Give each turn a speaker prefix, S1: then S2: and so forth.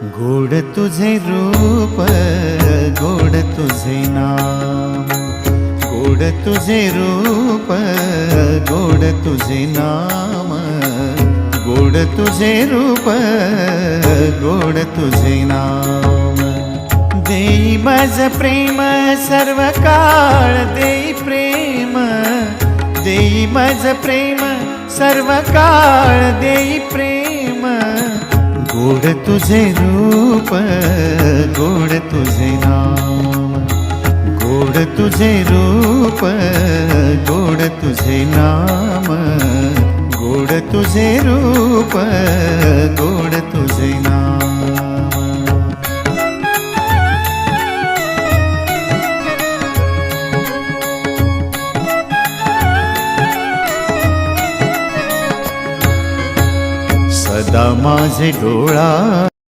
S1: गोड तुझे रूप, गोड तुझे नाम, गोड तुझे रूप, गोड तुझे नाम, गोड तुझे रूप, गोड तुझे नाम। देई माझ प्रेम सर्व काळ, देई प्रेम, देई माझ प्रेम सर्व काळ, देई प्रेम। गोड तुझे रूप, गोड तुझे नाम, गोड तुझे रूप, गोड तुझे नाम, गोड तुझे रूप, गोड तुझे नाम। सदा माझे डोळा